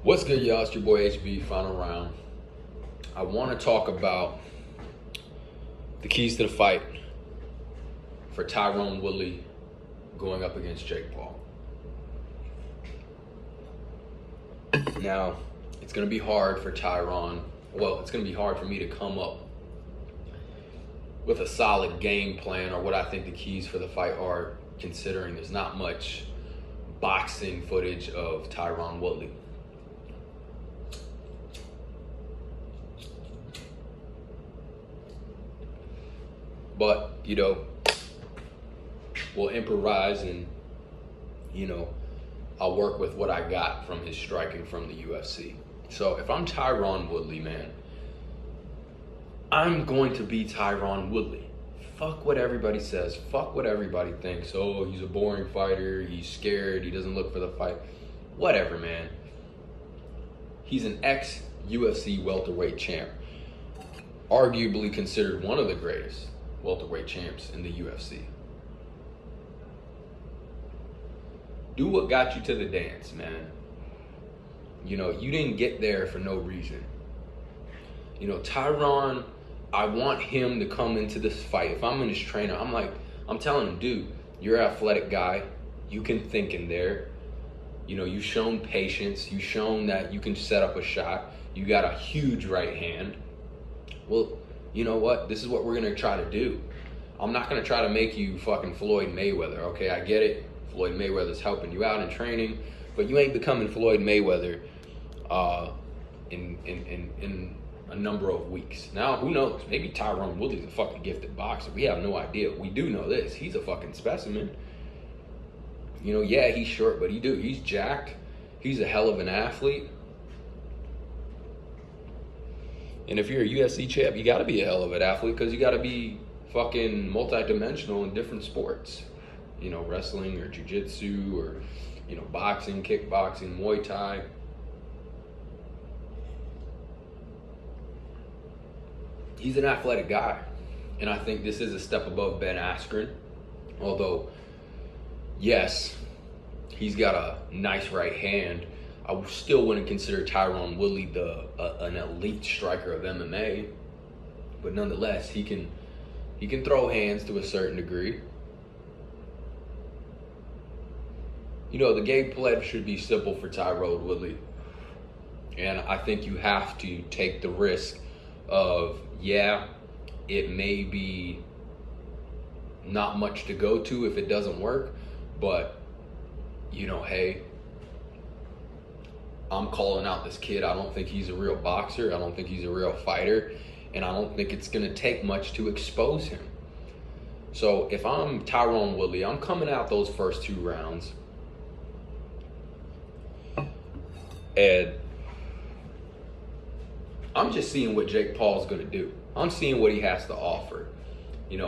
What's good, y'all? It's your boy HB, final round. I want to talk about the keys to the fight for Tyron Woodley going up against Jake Paul. Now, it's going to be hard for Tyron. Well, it's going to be hard for me to come up with a solid game plan or what I think the keys for the fight are, considering there's not much boxing footage of Tyron Woodley. But, we'll improvise and, I'll work with what I got from his striking from the UFC. So if I'm Tyron Woodley, man, I'm going to be Tyron Woodley. Fuck what everybody says. Fuck what everybody thinks. Oh, he's a boring fighter. He's scared. He doesn't look for the fight. Whatever, man. He's an ex-UFC welterweight champ. Arguably considered one of the greatest welterweight champs in the UFC. Do what got you to the dance, man. You didn't get there for no reason. Tyron, I want him to come into this fight. If I'm in his trainer, I'm telling him, dude, you're an athletic guy. You can think in there. You've shown patience. You've shown that you can set up a shot. You got a huge right hand. Well, you know what? This is what we're going to try to do. I'm not going to try to make you fucking Floyd Mayweather, okay? I get it. Floyd Mayweather's helping you out in training, but you ain't becoming Floyd Mayweather in a number of weeks. Now, who knows? Maybe Tyron Woodley's a fucking gifted boxer. We have no idea. We do know this. He's a fucking specimen. Yeah, he's short, but he's jacked. He's a hell of an athlete. And if you're a UFC champ, you got to be a hell of an athlete because you got to be fucking multi-dimensional in different sports. Wrestling or jiu-jitsu or, boxing, kickboxing, Muay Thai. He's an athletic guy. And I think this is a step above Ben Askren. Although, yes, he's got a nice right hand. I still wouldn't consider Tyron Woodley an elite striker of MMA. But nonetheless, he can throw hands to a certain degree. The game plan should be simple for Tyron Woodley. And I think you have to take the risk of, it may be not much to go to if it doesn't work, but, hey, I'm calling out this kid. I don't think he's a real boxer. I don't think he's a real fighter. And I don't think it's going to take much to expose him. So if I'm Tyron Woodley, I'm coming out those first 2 rounds. And I'm just seeing what Jake Paul's going to do. I'm seeing what he has to offer.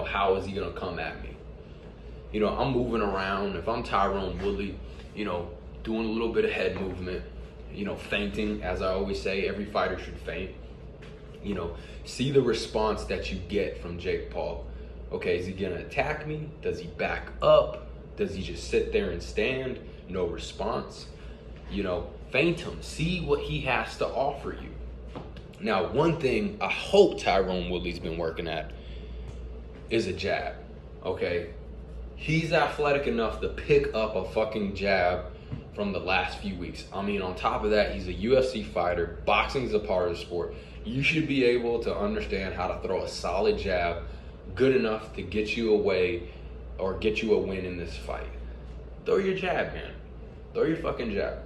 How is he going to come at me? I'm moving around. If I'm Tyron Woodley, doing a little bit of head movement, feinting, as I always say, every fighter should feint. See the response that you get from Jake Paul. Okay, is he going to attack me? Does he back up? Does he just sit there and stand? No response. Feint him. See what he has to offer you. Now, one thing I hope Tyron Woodley's been working at is a jab, okay? He's athletic enough to pick up a fucking jab from the last few weeks. On top of that, he's a UFC fighter. Boxing's a part of the sport. You should be able to understand how to throw a solid jab good enough to get you away or get you a win in this fight. Throw your jab, man. Throw your fucking jab.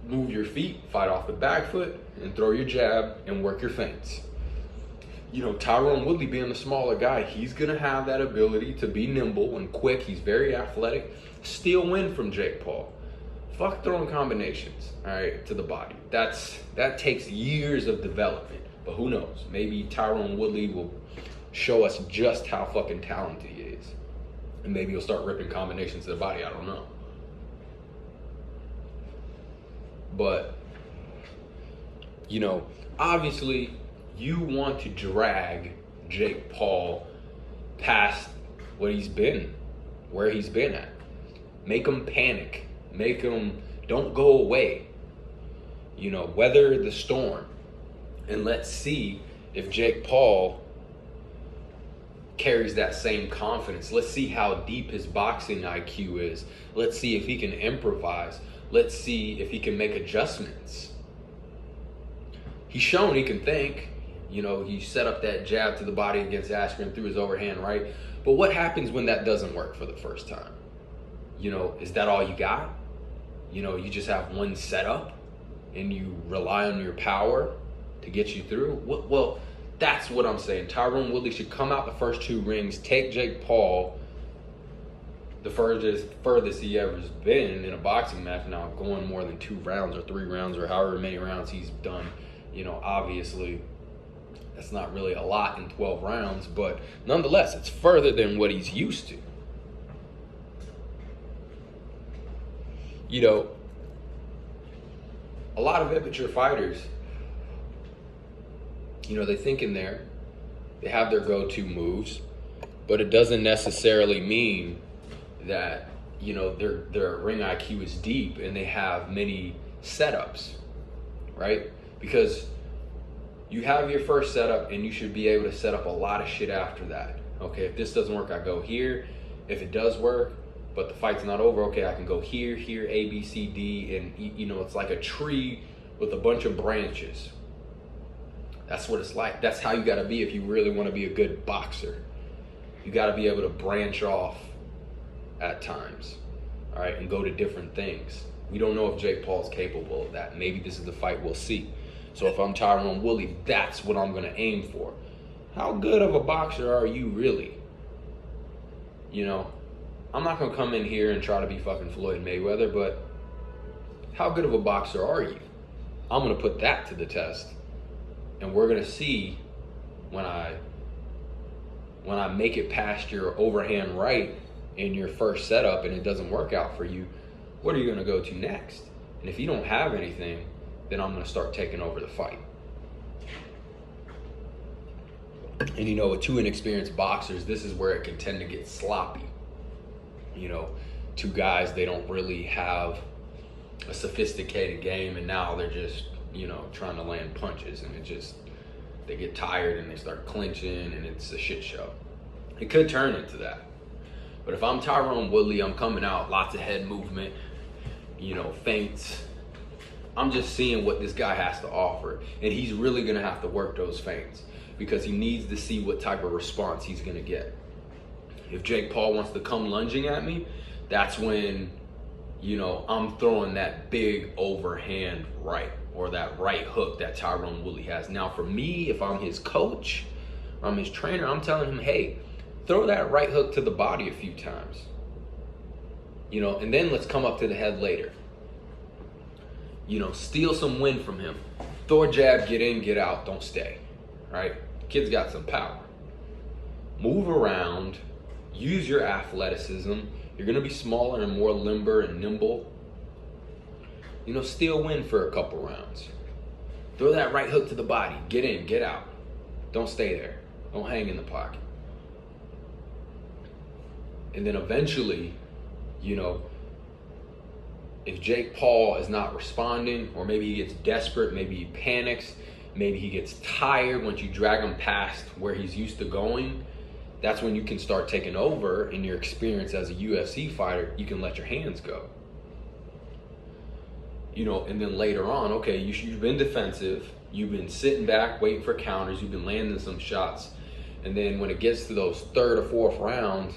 Move your feet, fight off the back foot, and throw your jab and work your feints. Tyron Woodley being the smaller guy, he's going to have that ability to be nimble and quick. He's very athletic. Still win from Jake Paul. Fuck throwing combinations, all right, to the body. That takes years of development. But who knows? Maybe Tyron Woodley will show us just how fucking talented he is. And maybe he'll start ripping combinations to the body. I don't know. But, obviously, you want to drag Jake Paul past where he's been at. Make him panic. Make him, don't go away. weather the storm. And let's see if Jake Paul carries that same confidence. Let's see how deep his boxing IQ is. Let's see if he can improvise. Let's see if he can make adjustments. He's shown he can think. He set up that jab to the body against Askren, threw his overhand right. But what happens when that doesn't work for the first time? Is that all you got? You just have one setup and you rely on your power to get you through? Well, that's what I'm saying. Tyron Woodley should come out the first 2 rings, take Jake Paul the furthest he ever's been in a boxing match now, going more than 2 rounds or 3 rounds or however many rounds he's done. Obviously, that's not really a lot in 12 rounds, but nonetheless, it's further than what he's used to. A lot of amateur fighters, they think in there, they have their go-to moves, but it doesn't necessarily mean that, their ring IQ is deep and they have many setups, right? Because you have your first setup and you should be able to set up a lot of shit after that. Okay, if this doesn't work, I go here. If it does work, but the fight's not over, okay, I can go here, A, B, C, D, and it's like a tree with a bunch of branches. That's what it's like. That's how you gotta be if you really wanna be a good boxer. You gotta be able to branch off at times, all right, and go to different things. We don't know if Jake Paul's capable of that. Maybe this is the fight we'll see. So if I'm Tyron Woodley, that's what I'm gonna aim for. How good of a boxer are you really? I'm not gonna come in here and try to be fucking Floyd Mayweather, but how good of a boxer are you? I'm gonna put that to the test, and we're gonna see when I make it past your overhand right in your first setup and it doesn't work out for you, what are you gonna go to next? And if you don't have anything, then I'm gonna start taking over the fight. And with 2 inexperienced boxers, this is where it can tend to get sloppy. 2 guys, they don't really have a sophisticated game, and now they're just, trying to land punches, and they get tired and they start clinching, and it's a shit show. It could turn into that. But if I'm Tyron Woodley, I'm coming out, lots of head movement, feints. I'm just seeing what this guy has to offer, and he's really gonna have to work those feints because he needs to see what type of response he's gonna get. If Jake Paul wants to come lunging at me, that's when, I'm throwing that big overhand right, or that right hook that Tyron Woodley has. Now for me, if I'm his coach, or I'm his trainer, I'm telling him, hey, throw that right hook to the body a few times. And then let's come up to the head later. Steal some wind from him. Throw a jab, get in, get out, don't stay, right? Kid's got some power. Move around, use your athleticism. You're gonna be smaller and more limber and nimble. Steal wind for a couple rounds. Throw that right hook to the body, get in, get out. Don't stay there, don't hang in the pocket. And then eventually, if Jake Paul is not responding, or maybe he gets desperate, maybe he panics, maybe he gets tired once you drag him past where he's used to going, that's when you can start taking over. In your experience as a UFC fighter, you can let your hands go. And then later on, okay, you've been defensive, you've been sitting back, waiting for counters, you've been landing some shots, and then when it gets to those 3rd or 4th rounds,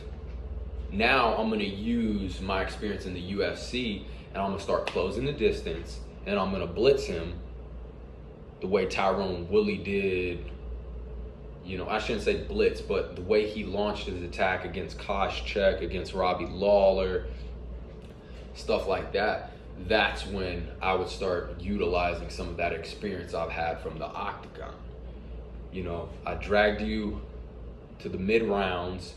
now I'm gonna use my experience in the UFC, and I'm gonna start closing the distance, and I'm gonna blitz him the way Tyron Woodley did. I shouldn't say blitz, but the way he launched his attack against Koscheck, against Robbie Lawler, stuff like that. That's when I would start utilizing some of that experience I've had from the octagon. I dragged you to the mid rounds.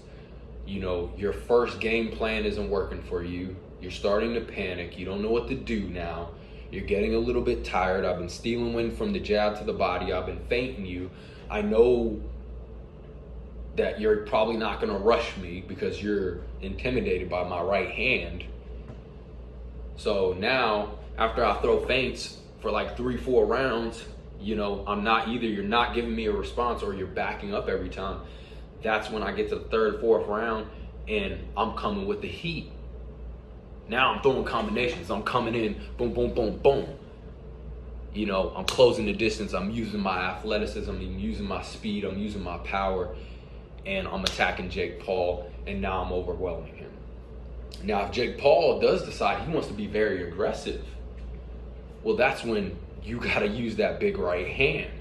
Your first game plan isn't working for you. You're starting to panic. You don't know what to do now. You're getting a little bit tired. I've been stealing wind from the jab to the body. I've been feinting you. I know that you're probably not going to rush me because you're intimidated by my right hand. So now, after I throw feints for like 3-4 rounds, you know, you're not giving me a response or you're backing up every time. That's when I get to the 3rd, 4th round and I'm coming with the heat. Now I'm throwing combinations. I'm coming in, boom, boom, boom, boom. You know, I'm closing the distance. I'm using my athleticism. I'm using my speed. I'm using my power. And I'm attacking Jake Paul. And now I'm overwhelming him. Now, if Jake Paul does decide he wants to be very aggressive, well, that's when you got to use that big right hand.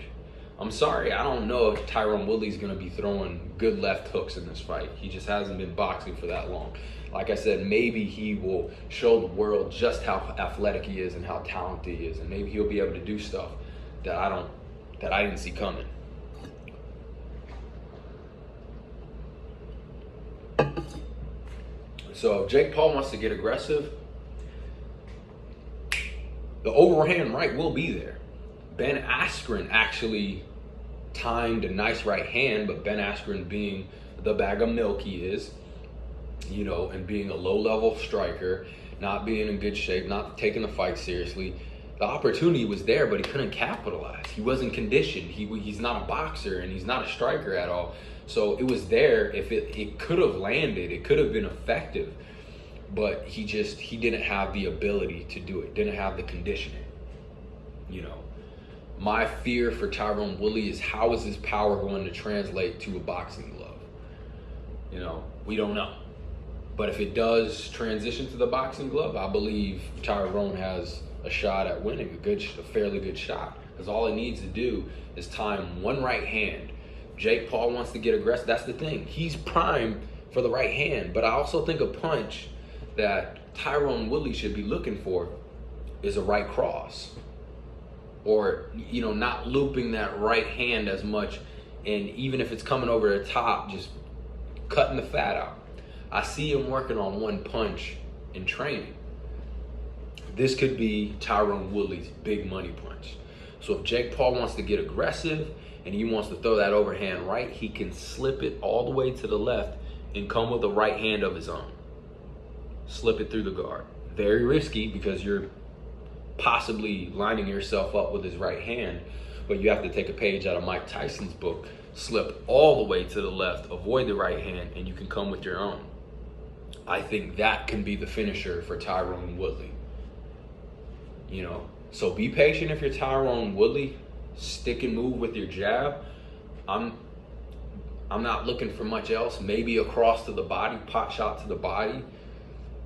I'm sorry, I don't know if Tyron Woodley's going to be throwing good left hooks in this fight. He just hasn't been boxing for that long. Like I said, maybe he will show the world just how athletic he is and how talented he is, and maybe he'll be able to do stuff that I didn't see coming. So if Jake Paul wants to get aggressive, the overhand right will be there. Ben Askren actually timed a nice right hand, but Ben Askren, being the bag of milk he is, you know, and being a low-level striker, not being in good shape, not taking the fight seriously, the opportunity was there, but he couldn't capitalize. He wasn't conditioned. He's not a boxer, and he's not a striker at all. So it was there. If it could have landed, it could have been effective, but he didn't have the ability to do it, didn't have the conditioning, you know. My fear for Tyron Woodley is, how is his power going to translate to a boxing glove? You know, we don't know. But if it does transition to the boxing glove, I believe Tyron has a shot at winning, a fairly good shot. Because all he needs to do is time one right hand. Jake Paul wants to get aggressive. That's the thing. He's primed for the right hand. But I also think a punch that Tyron Woodley should be looking for is a right cross. Or, you know, not looping that right hand as much, and even if it's coming over the top, just cutting the fat out. I see him working on one punch in training. This could be Tyron Woodley's big money punch. So if Jake Paul wants to get aggressive and he wants to throw that overhand right, he can slip it all the way to the left and come with a right hand of his own. Slip it through the guard. Very risky because you're possibly lining yourself up with his right hand, but you have to take a page out of Mike Tyson's book, slip all the way to the left, avoid the right hand, and you can come with your own. I think that can be the finisher for Tyron Woodley. You know, so be patient if you're Tyron Woodley. Stick and move with your jab. I'm not looking for much else. Maybe a cross to the body, pot shot to the body.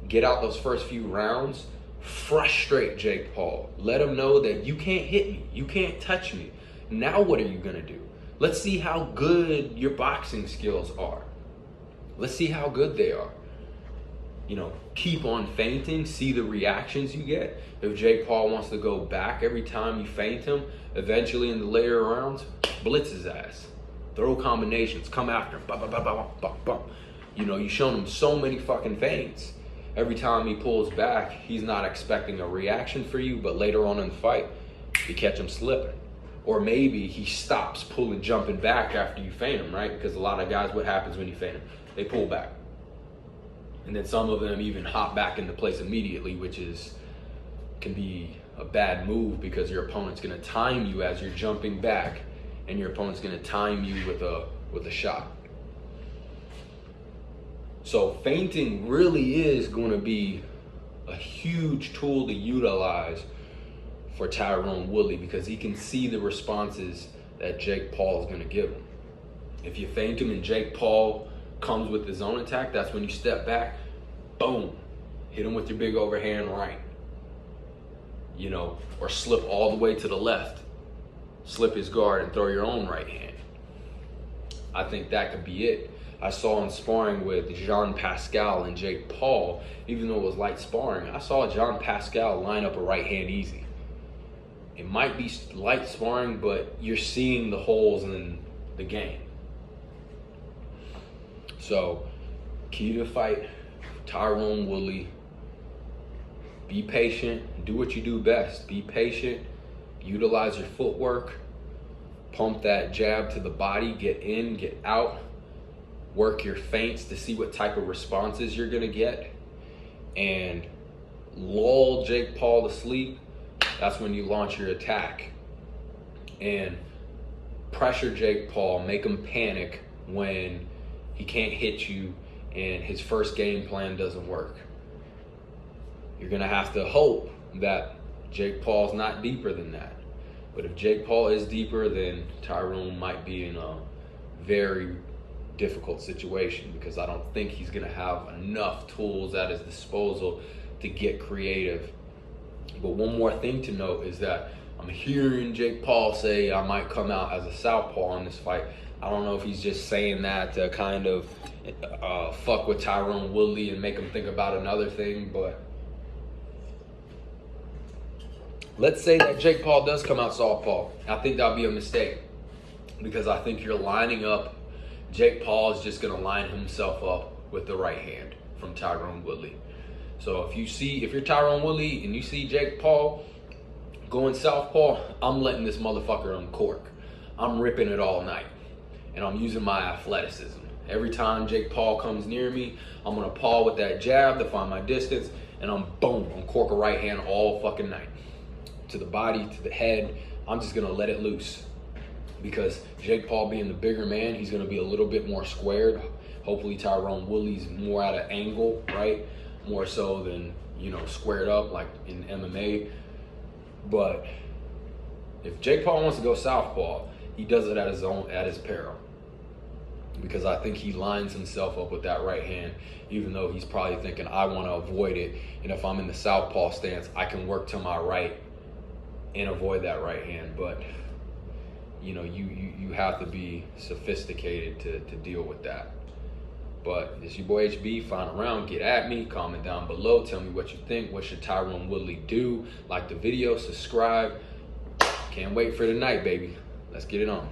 Get out those first few rounds. Frustrate Jake Paul. Let him know that you can't hit me. You can't touch me. Now what are you going to do? Let's see how good your boxing skills are. Let's see how good they are. You know, keep on feinting. See the reactions you get. If Jake Paul wants to go back every time you feint him, eventually in the later rounds, blitz his ass. Throw combinations. Come after him. Bum, bum, bum, bum, bum, bum. You know, you've shown him so many fucking feints. Every time he pulls back, he's not expecting a reaction for you, but later on in the fight, you catch him slipping. Or maybe he stops pulling, jumping back after you feint him, right? Because a lot of guys, what happens when you feint them? They pull back. And then some of them even hop back into place immediately, which can be a bad move because your opponent's going to time you as you're jumping back, and your opponent's going to time you with a shot. So feinting really is going to be a huge tool to utilize for Tyron Woodley because he can see the responses that Jake Paul is going to give him. If you feint him and Jake Paul comes with his own attack, that's when you step back, boom, hit him with your big overhand right. You know, or slip all the way to the left, slip his guard and throw your own right hand. I think that could be it. I saw in sparring with Jean Pascal and Jake Paul, even though it was light sparring, I saw Jean Pascal line up a right hand easy. It might be light sparring, but you're seeing the holes in the game. So, key to the fight, Tyron Woodley. Be patient, do what you do best. Be patient, utilize your footwork, pump that jab to the body, get in, get out. Work your feints to see what type of responses you're going to get, and lull Jake Paul to sleep That's when you launch your attack and pressure Jake Paul, make him panic when he can't hit you and his first game plan doesn't work. You're going to have to hope that Jake Paul's not deeper than that. But if Jake Paul is deeper, then Tyron might be in a very difficult situation, because I don't think he's going to have enough tools at his disposal to get creative. But one more thing to note is that I'm hearing Jake Paul say I might come out as a southpaw in this fight. I don't know if he's just saying that to kind of fuck with Tyron Woodley and make him think about another thing, but let's say that Jake Paul does come out southpaw. I think that'll be a mistake, because I think you're lining up. Jake Paul is just going to line himself up with the right hand from Tyron Woodley. So if you're Tyron Woodley and you see Jake Paul going southpaw, I'm letting this motherfucker uncork. I'm ripping it all night, and I'm using my athleticism. Every time Jake Paul comes near me, I'm going to paw with that jab to find my distance, and I'm cork a right hand all fucking night. To the body, to the head, I'm just going to let it loose. Because Jake Paul being the bigger man, he's going to be a little bit more squared. Hopefully Tyron Woodley's more at an angle, right? More so than, squared up like in MMA. But if Jake Paul wants to go southpaw, he does it at his peril. Because I think he lines himself up with that right hand, even though he's probably thinking, I want to avoid it. And if I'm in the southpaw stance, I can work to my right and avoid that right hand. But you have to be sophisticated to deal with that. But it's your boy HB. Final round. Get at me. Comment down below. Tell me what you think. What should Tyron Woodley do? Like the video. Subscribe. Can't wait for tonight, baby. Let's get it on.